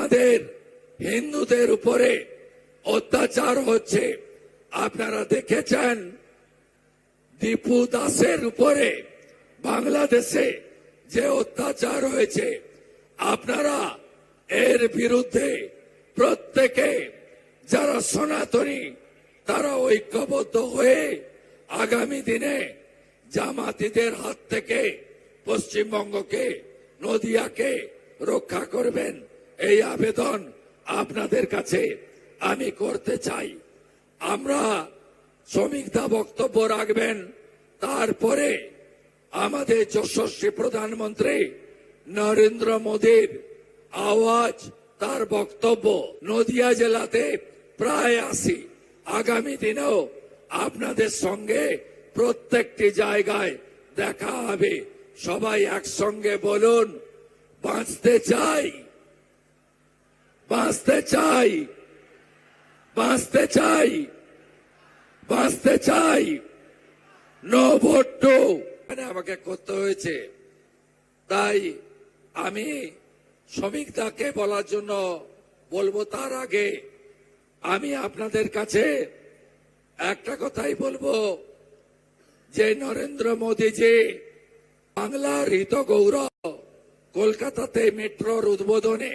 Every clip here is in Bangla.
আমাদের হিন্দুদের উপরে অত্যাচার হচ্ছে। আপনারা দেখেছেন দীপু দাসের উপরে বাংলাদেশে যে অত্যাচার হয়েছে। আপনারা এর বিরুদ্ধে প্রত্যেকে যারা সনাতনী তারা ঐক্যবদ্ধ হয়ে আগামী দিনে জামাতিদের হাত থেকে পশ্চিমবঙ্গকে, নদিয়াকে রক্ষা করবেন, এই আবেদন আপনাদের কাছে আমি করতে চাই। আমরা শ্রমিকদা বক্তব্য রাখবেন, তারপরে আমাদের যশস্বী প্রধানমন্ত্রী নরেন্দ্র মোদীর আওয়াজ, তার বক্তব্য নদিয়া জেলাতে প্রায় ৮০। আগামী দিনেও আপনাদের সঙ্গে প্রত্যেকটি জায়গায় দেখা হবে। সবাই একসঙ্গে বলুন, বাঁচতে চাই, বাঁচতে চাই, বাঁচতে চাই, বাঁচতে চাই। No vote to. আমাকে করতে হয়েছে, তাই আমি শ্রমিকদাকে বলার জন্য বলবো। তার আগে আমি আপনাদের কাছে একটা কথাই বলবো যে নরেন্দ্র মোদীজি বাংলার হিত গৌরব, কলকাতাতে মেট্রোর উদ্বোধনে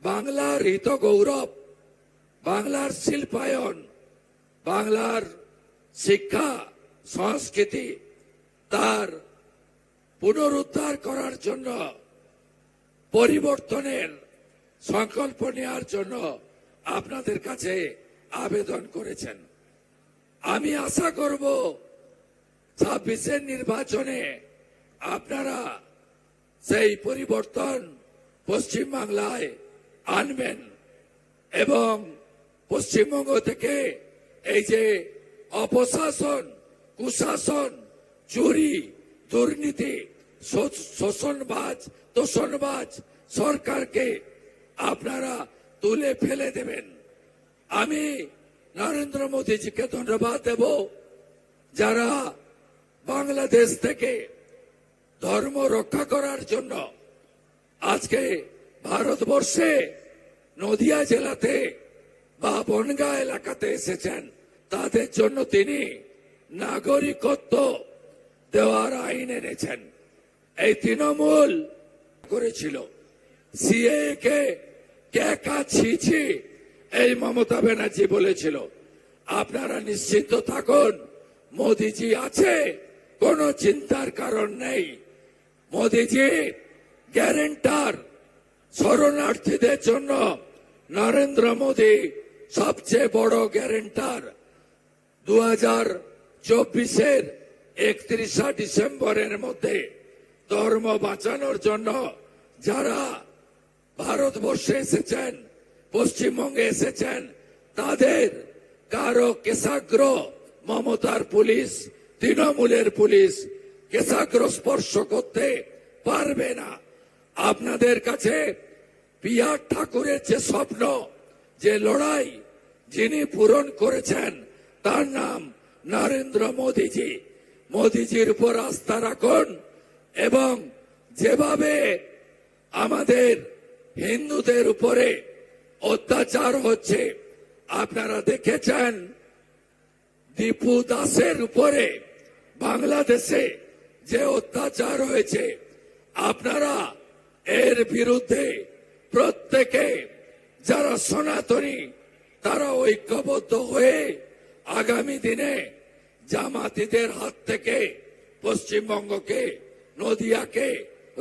বাংলার হিত গৌরব, বাংলার শিল্পায়ন, বাংলার শিক্ষা সংস্কৃতি তার পুনরুদ্ধার করার জন্য, পরিবর্তনের সংকল্প নেওয়ার জন্য আপনাদের কাছে আবেদন করেছেন। আমি আশা করব ২৬-এর নির্বাচনে আপনারা সেই পরিবর্তন পশ্চিমবাংলায় আনবেন এবং পশ্চিমবঙ্গ থেকে এই যে অপশাসন, কুশাসন, চুরি, দুর্নীতি, শোষণবাজ, তোষণবাজ সরকারকে আপনারা তুলে ফেলে দেবেন। আমি নরেন্দ্র মোদীজিকে ধন্যবাদ দেব, যারা বাংলাদেশ থেকে ধর্ম রক্ষা করার জন্য আজকে ভারতবর্ষে নদিয়া জেলাতে বা বনগাঁ এলাকাতে এসেছেন। তাদের জন্য তিনি নাগরিকত্ব দেওয়ার আইন এনেছেন। এই তৃণমূল করেছিল সিএএ কে ক্যাকা ছিছি, এই মমতা ব্যানার্জি বলেছিল। আপনারা নিশ্চিন্ত থাকুন, মোদিজি আছে, কোনো চিন্তার কারণ নেই। মোদিজি গ্যারেন্টার। শরণার্থীদের জন্য নরেন্দ্র মোদী সবচেয়ে বড় গ্যারেন্টার। 2024-এর 31 ডিসেম্বরের মধ্যে ধর্ম বাঁচানোর জন্য যারা ভারতবর্ষে এসেছেন, পশ্চিমবঙ্গে এসেছেন, তাদের কারো কেশাগ্র মমতার পুলিশ, তৃণমূলের পুলিশ কেশাগ্র স্পর্শ করতে পারবে না। আপনাদের কাছে পিয়ার ঠাকুরের যে স্বপ্ন, যে লড়াই যিনি পূরণ করেছেন, তার নাম নরেন্দ্র মোদীজি। মোদীজির উপর আস্থা রাখুন এবং যেভাবে আমাদের হিন্দুদের উপরে অত্যাচার হচ্ছে, আপনারা দেখেছেন দীপু দাসের উপরে বাংলাদেশে যে অত্যাচার হয়েছে। আপনারা এর বিরুদ্ধে প্রত্যেকে যারা সনাতনী তারা ঐক্যবদ্ধ হয়ে আগামী দিনে জামাতিদের হাত থেকে পশ্চিমবঙ্গকে, নদিয়াকে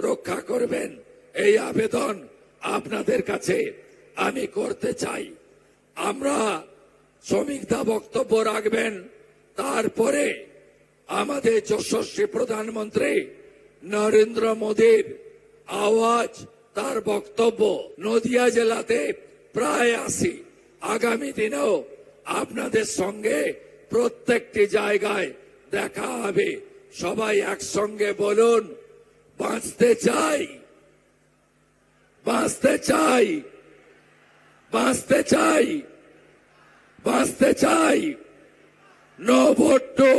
রক্ষা করবেন, এই আবেদন আপনাদের কাছে আমি করতে চাই। আমরা শ্রমিকদা বক্তব্য রাখবেন, তারপরে আমাদের যশস্বী প্রধানমন্ত্রী নরেন্দ্র মোদীর আওয়াজ, তার বক্তব্য নদিয়া জেলাতে প্রায় ৮০। আগামী দিনেও আপনাদের সঙ্গে প্রত্যেকটি জায়গায় দেখা হবে। সবাই একসঙ্গে বলুন, বাঁচতে চাই, বাঁচতে চাই, বাঁচতে চাই, বাঁচতে চাই। No vote two.